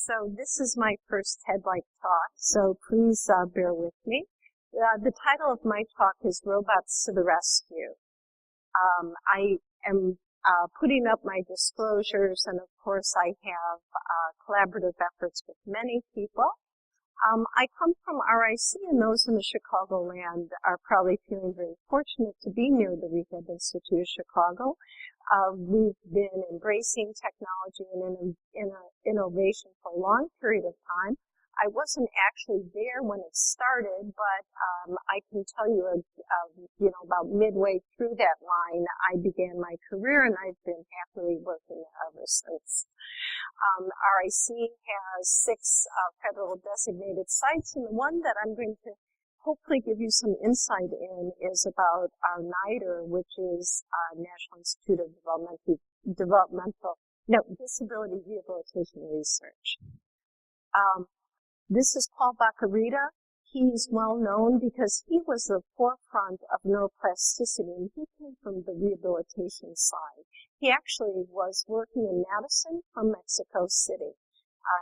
So this is my first TED-like talk, so please bear with me. The title of my talk is Robots to the Rescue. I am putting up my disclosures, and of course I have collaborative efforts with many people. I come from RIC, and those in the Chicagoland are probably feeling very fortunate to be near the Rehab Institute of Chicago. We've been embracing technology and innovation for a long period of time. I wasn't actually there when it started, but I can tell you, about midway through that line, I began my career, and I've been happily working ever since. RIC has 6 federal designated sites, and the one that I'm going to hopefully give you some insight in is about our NIDR, which is National Institute of Disability Rehabilitation Research. This is Paul Baccarita. He's well known because he was the forefront of neuroplasticity, and he came from the rehabilitation side. He actually was working in Madison from Mexico City.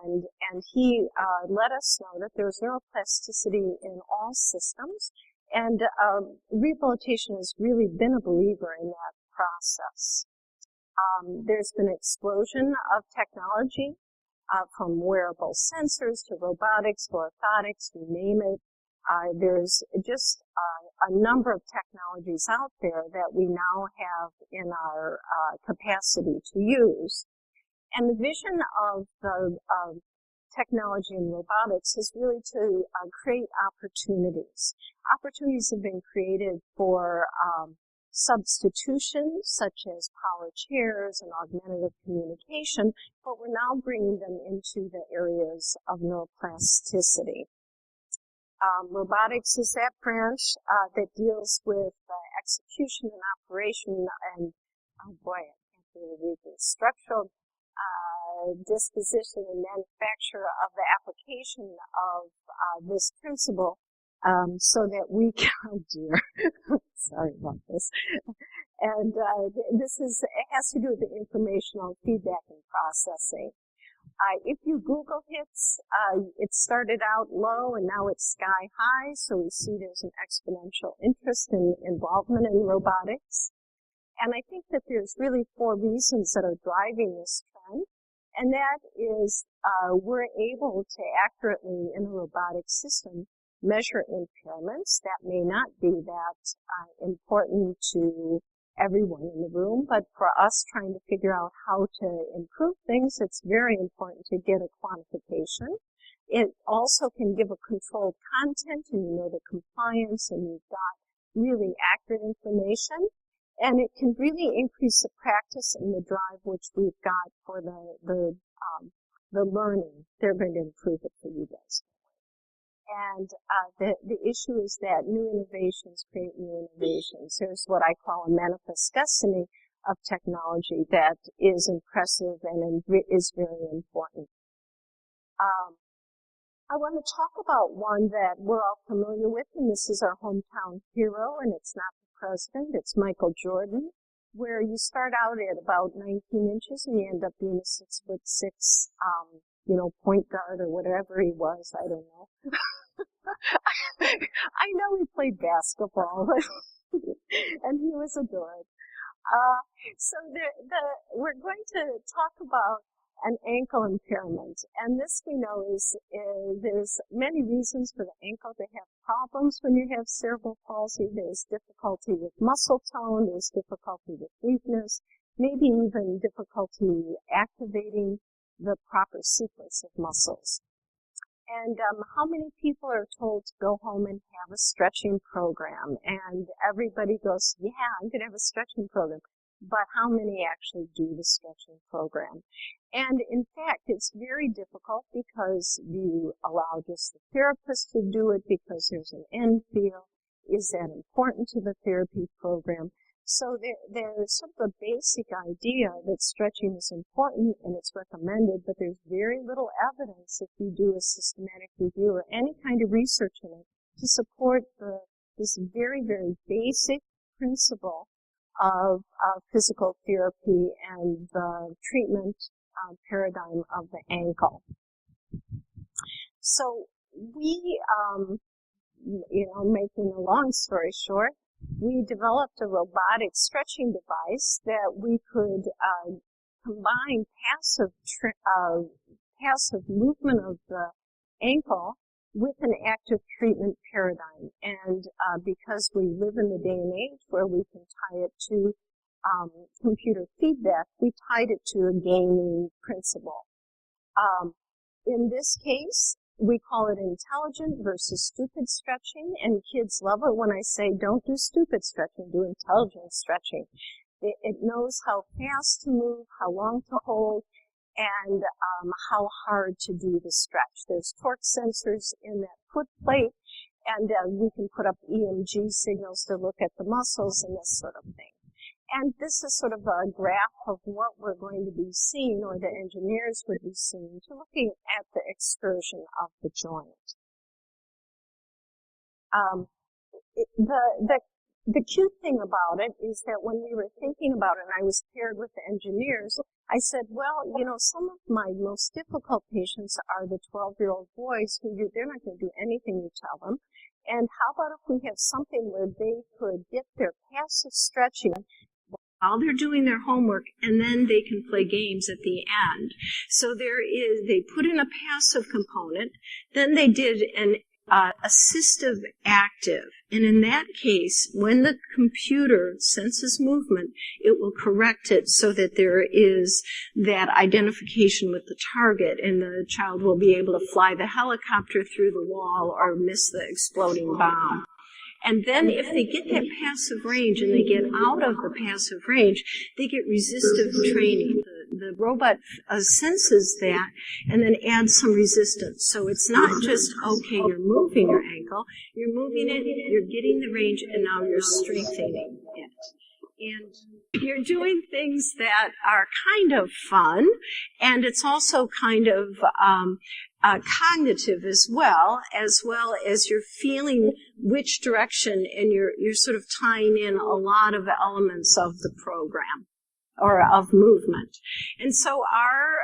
And he let us know that there's neuroplasticity in all systems, and rehabilitation has really been a believer in that process. There's been an explosion of technology, from wearable sensors to robotics to orthotics, you name it. There's just a number of technologies out there that we now have in our capacity to use. And the vision of the technology and robotics is really to create opportunities. Opportunities have been created for substitution, such as power chairs and augmentative communication, but we're now bringing them into the areas of neuroplasticity. Robotics is that branch that deals with execution and operation and, oh boy, I can't really read this, structural disposition and manufacture of the application of this principle, so that we can, oh dear, sorry about this. And it has to do with the informational feedback and processing. If you Google hits, it started out low and now it's sky high, so we see there's an exponential interest in involvement in robotics. And I think that there's really 4 reasons that are driving this trend. And that is, we're able to accurately, in a robotic system, measure impairments. That may not be that important to everyone in the room, but for us trying to figure out how to improve things, it's very important to get a quantification. It also can give a controlled content, and you know the compliance, and you've got really accurate information. And it can really increase the practice and the drive which we've got for the learning. They're going to improve it for you guys. And the issue is that new innovations create new innovations. There's what I call a manifest destiny of technology that is impressive and is very important. I want to talk about one that we're all familiar with, and this is our hometown hero, and it's not president, it's Michael Jordan, where you start out at about 19 inches and you end up being a 6'6", point guard or whatever he was, I don't know. I know he played basketball, and he was adored. So we're going to talk about an ankle impairment, and this we know is there's many reasons for the ankle to have problems when you have cerebral palsy. There's difficulty with muscle tone, there's difficulty with weakness, maybe even difficulty activating the proper sequence of muscles. And how many people are told to go home and have a stretching program? And everybody goes, yeah, I'm going to have a stretching program. But how many actually do the stretching program? And in fact, it's very difficult because you allow just the therapist to do it because there's an end feel. Is that important to the therapy program? So there's sort of a basic idea that stretching is important and it's recommended, but there's very little evidence if you do a systematic review or any kind of research in it to support this very, very basic principle of physical therapy and the treatment paradigm of the ankle. So we, making a long story short, we developed a robotic stretching device that we could combine passive movement of the ankle with an active treatment paradigm. And because we live in the day and age where we can tie it to computer feedback, we tied it to a gaming principle. In this case, we call it intelligent versus stupid stretching, and kids love it when I say don't do stupid stretching, do intelligent stretching. It knows how fast to move, how long to hold, and how hard to do the stretch. There's torque sensors in that foot plate, and we can put up EMG signals to look at the muscles and this sort of thing. And this is sort of a graph of what we're going to be seeing, or the engineers would be seeing, to looking at the excursion of the joint. The cute thing about it is that when we were thinking about it, and I was paired with the engineers, I said, well, some of my most difficult patients are the 12-year-old boys who they're not going to do anything you tell them. And how about if we have something where they could get their passive stretching while they're doing their homework, and then they can play games at the end. So they put in a passive component, then they did an assistive active, and in that case, when the computer senses movement, it will correct it so that there is that identification with the target, and the child will be able to fly the helicopter through the wall or miss the exploding bomb. And then if they get that passive range and they get out of the passive range, they get resistive training. The robot senses that and then adds some resistance. So it's not just, okay, you're moving your ankle, you're moving it, you're getting the range, and now you're strengthening it. And you're doing things that are kind of fun, and it's also kind of cognitive as well as you're feeling which direction, and you're sort of tying in a lot of elements of the program or of movement. And so our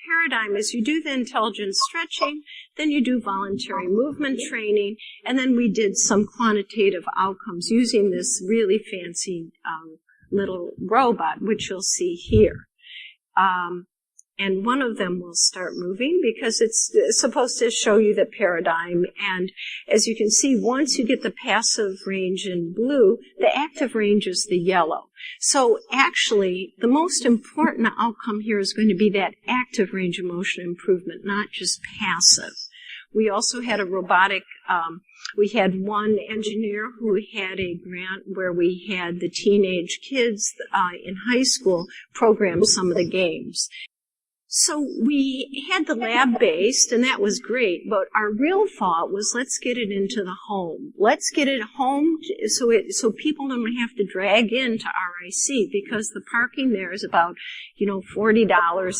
paradigm is you do the intelligent stretching, then you do voluntary movement training, and then we did some quantitative outcomes using this really fancy little robot, which you'll see here. And one of them will start moving because it's supposed to show you the paradigm. And as you can see, once you get the passive range in blue, the active range is the yellow. So actually, the most important outcome here is going to be that active range of motion improvement, not just passive. We also had a robotic, we had one engineer who had a grant where we had the teenage kids in high school program some of the games. So we had the lab-based, and that was great, but our real thought was, let's get it into the home. Let's get it home so people don't have to drag into RIC, because the parking there is about, $40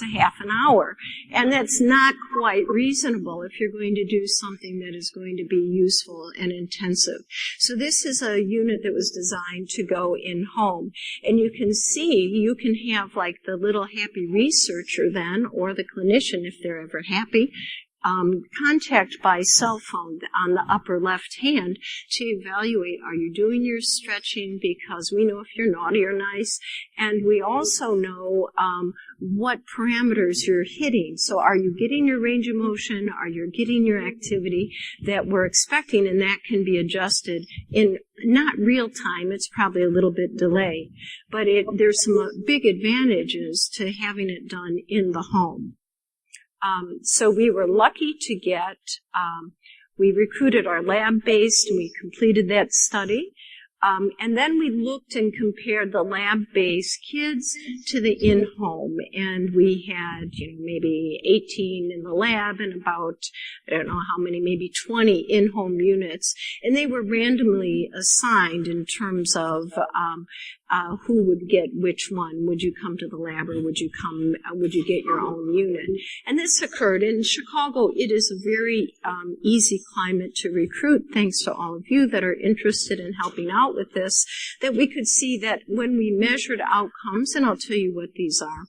a half an hour. And that's not quite reasonable if you're going to do something that is going to be useful and intensive. So this is a unit that was designed to go in home. And you can see, you can have like the little happy researcher then, or the clinician, if they're ever happy, contact by cell phone on the upper left hand to evaluate, are you doing your stretching, because we know if you're naughty or nice, and we also know what parameters you're hitting. So are you getting your range of motion, are you getting your activity that we're expecting, and that can be adjusted in not real time, it's probably a little bit delay, but there's some big advantages to having it done in the home. So we were lucky to get, we recruited our lab-based, and we completed that study. And then we looked and compared the lab-based kids to the in-home, and we had, maybe 18 in the lab and about, I don't know how many, maybe 20 in-home units, and they were randomly assigned in terms of who would get which one. Would you come to the lab, or would you get your own unit? And this occurred in Chicago. It is a very easy climate to recruit, thanks to all of you that are interested in helping out with this, that we could see that when we measured outcomes, and I'll tell you what these are,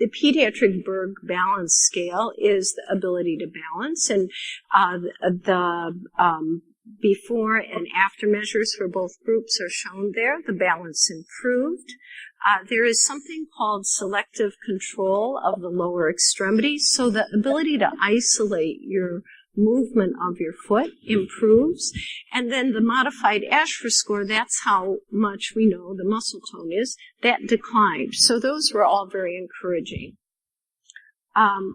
the pediatric Berg balance scale is the ability to balance, and the before and after measures for both groups are shown there. The balance improved. There is something called selective control of the lower extremities, so the ability to isolate your movement of your foot improves. And then the modified Ashford score, that's how much we know the muscle tone is, that declined. So those were all very encouraging.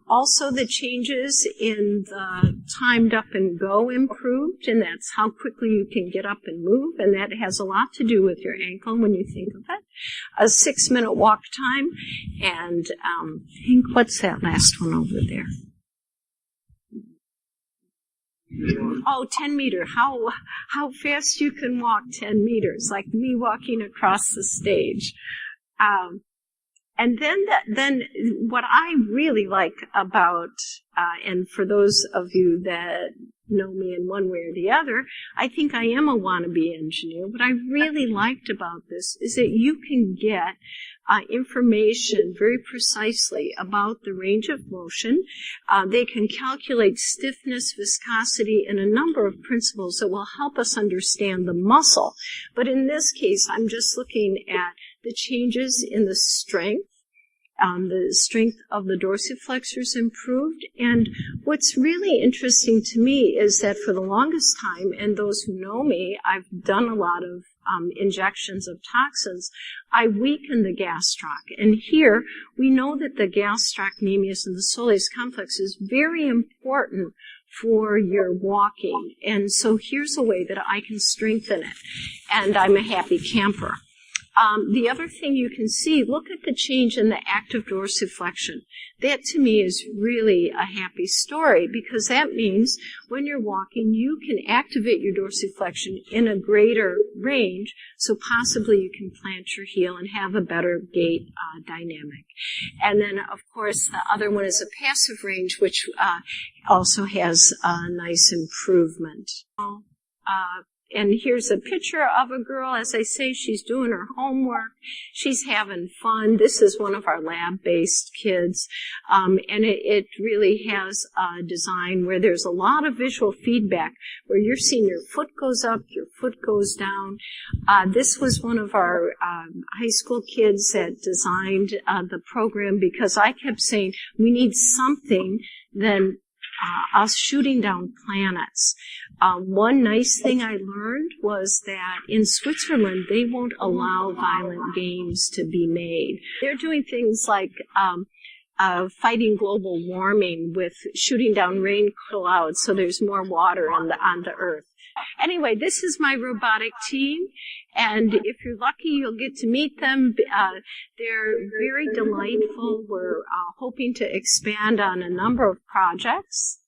Also, the changes in the timed up and go improved, and that's how quickly you can get up and move, and that has a lot to do with your ankle when you think of it. A 6-minute walk time, and I think, what's that last one over there? Oh, 10 meter. How fast you can walk 10 meters, like me walking across the stage. And then what I really like about, and for those of you that know me in one way or the other, I think I am a wannabe engineer. What I really liked about this is that you can get information very precisely about the range of motion. They can calculate stiffness, viscosity, and a number of principles that will help us understand the muscle. But in this case, I'm just looking at the changes in the strength. The strength of the dorsiflexors improved. And what's really interesting to me is that for the longest time, and those who know me, I've done a lot of injections of toxins, I weaken the gastroc. And here, we know that the gastrocnemius and the soleus complex is very important for your walking. And so here's a way that I can strengthen it. And I'm a happy camper. The other thing you can see, look at the change in the active dorsiflexion. That to me is really a happy story, because that means when you're walking, you can activate your dorsiflexion in a greater range, so possibly you can plant your heel and have a better gait dynamic. And then, of course, the other one is a passive range, which also has a nice improvement. And here's a picture of a girl. As I say, she's doing her homework. She's having fun. This is one of our lab-based kids. And it really has a design where there's a lot of visual feedback, where you're seeing your foot goes up, your foot goes down. This was one of our high school kids that designed the program, because I kept saying, we need something than us shooting down planets. One nice thing I learned was that in Switzerland, they won't allow violent games to be made. They're doing things like fighting global warming with shooting down rain clouds so there's more water on the earth. Anyway, this is my robotic team, and if you're lucky, you'll get to meet them. They're very delightful. We're hoping to expand on a number of projects.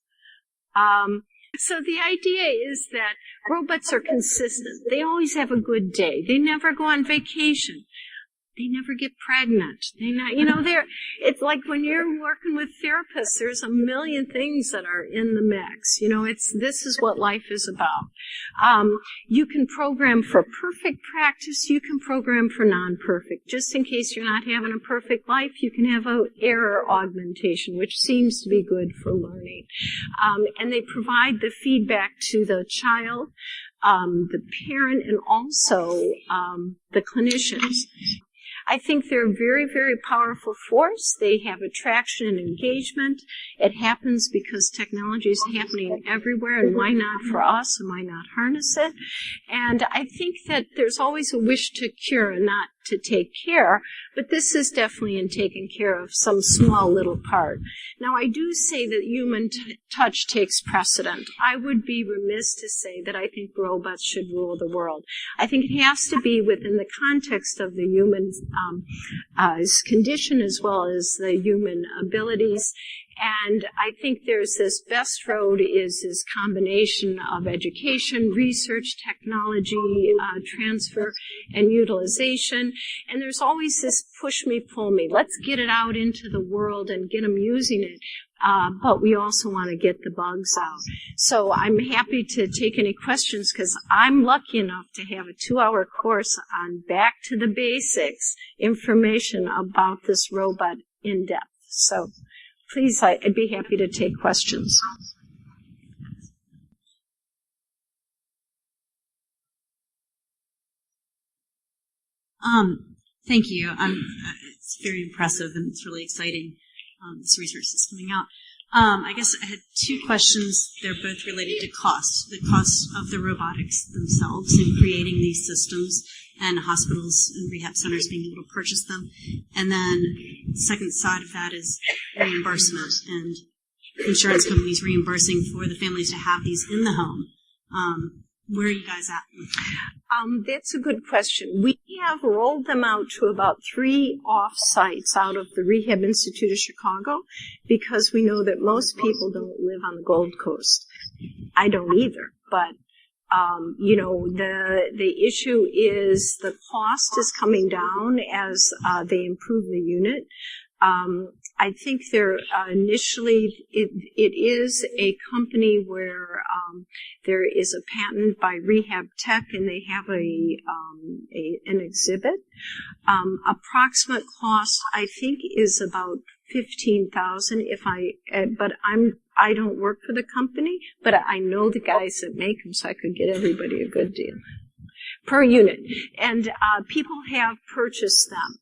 So the idea is that robots are consistent. They always have a good day. They never go on vacation. They never get pregnant. It's like when you're working with therapists, there's a million things that are in the mix. This is what life is about. You can program for perfect practice. You can program for non-perfect. Just in case you're not having a perfect life, you can have an error augmentation, which seems to be good for learning. And they provide the feedback to the child, the parent, and also the clinicians. I think they're a very, very powerful force. They have attraction and engagement. It happens because technology is happening everywhere, and why not for us, and why not harness it? And I think that there's always a wish to cure and not to take care, but this is definitely in taking care of some small little part. Now, I do say that human touch takes precedent. I would be remiss to say that I think robots should rule the world. I think it has to be within the context of the human condition as well as the human abilities. And I think there's this best road is this combination of education, research, technology, transfer, and utilization. And there's always this push me, pull me. Let's get it out into the world and get them using it. But we also want to get the bugs out. So I'm happy to take any questions, because I'm lucky enough to have a 2-hour course on back to the basics information about this robot in depth. So please, I'd be happy to take questions. Thank you. It's very impressive and it's really exciting, this research that's coming out. I guess I had two questions. They're both related to cost, the cost of the robotics themselves in creating these systems and hospitals and rehab centers being able to purchase them. And then the second side of that is reimbursement and insurance companies reimbursing for the families to have these in the home. Where are you guys at with that? That's a good question. We have rolled them out to about 3 off-sites out of the Rehab Institute of Chicago because we know that most people don't live on the Gold Coast. I don't either, but the issue is the cost is coming down as they improve the unit. I think they're initially it is a company where there is a patent by Rehab Tech, and they have an exhibit. Approximate cost I think is about $15,000. But I don't work for the company, but I know the guys that make them, so I could get everybody a good deal per unit. And people have purchased them.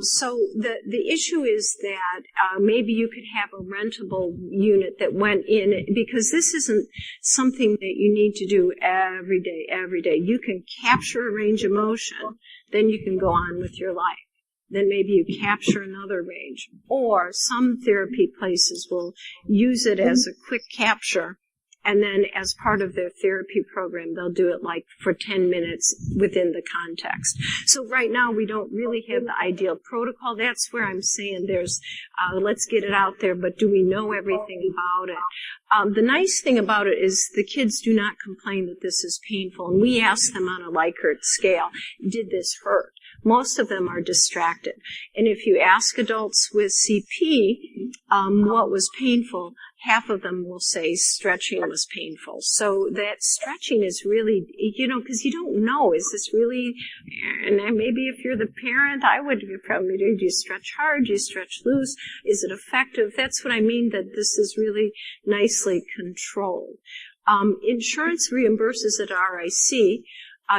So the issue is that maybe you could have a rentable unit that went in, because this isn't something that you need to do every day. You can capture a range of motion, then you can go on with your life. Then maybe you capture another range. Or some therapy places will use it as a quick capture, and then as part of their therapy program, they'll do it like for 10 minutes within the context. So right now, we don't really have the ideal protocol. That's where I'm saying there's, let's get it out there, but do we know everything about it? The nice thing about it is the kids do not complain that this is painful. And we ask them on a Likert scale, did this hurt? Most of them are distracted. And if you ask adults with CP what was painful, half of them will say stretching was painful. So that stretching is really, because you don't know, is this really, and then maybe if you're the parent, I would probably do you stretch hard, do you stretch loose, is it effective? That's what I mean, that this is really nicely controlled. Insurance reimburses at RIC.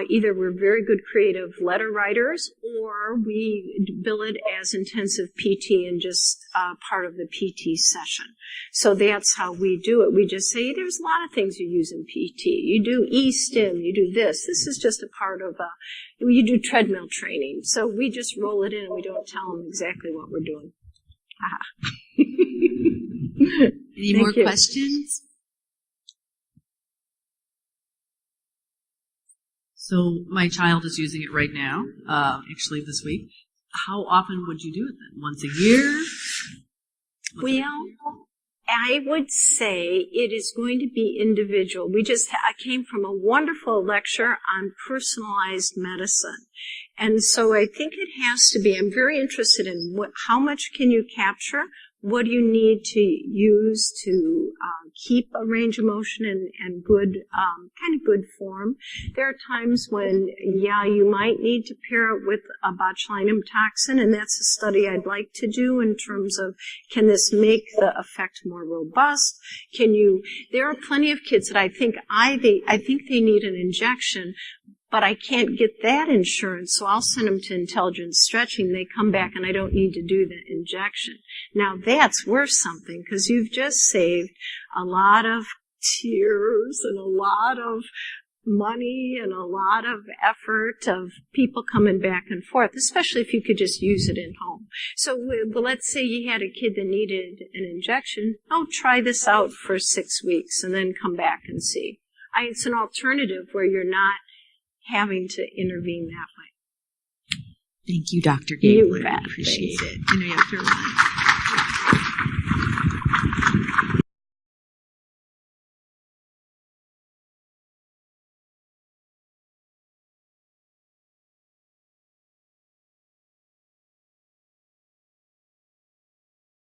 Either we're very good creative letter writers, or we bill it as intensive PT and just part of the PT session. So that's how we do it. We just say, there's a lot of things you use in PT. You do E-stim, you do this. This is just a part of you do treadmill training. So we just roll it in and we don't tell them exactly what we're doing. Any more questions? So my child is using it right now, actually this week. How often would you do it then? Once a year? Well, I would say it is going to be individual. I came from a wonderful lecture on personalized medicine. And so I think it has to be, I'm very interested in how much can you capture? What do you need to use to keep a range of motion and good, kind of good form? There are times when, you might need to pair it with a botulinum toxin, and that's a study I'd like to do in terms of, can this make the effect more robust? There are plenty of kids that I think they need an injection, but I can't get that insurance, so I'll send them to intelligent stretching. They come back and I don't need to do the injection. Now that's worth something, because you've just saved a lot of tears and a lot of money and a lot of effort of people coming back and forth, especially if you could just use it in home. So let's say you had a kid that needed an injection. Try this out for 6 weeks and then come back and see. It's an alternative where you're not having to intervene that way. Thank you, Dr. Gaebler. You bet. I appreciate it. I know you have to run.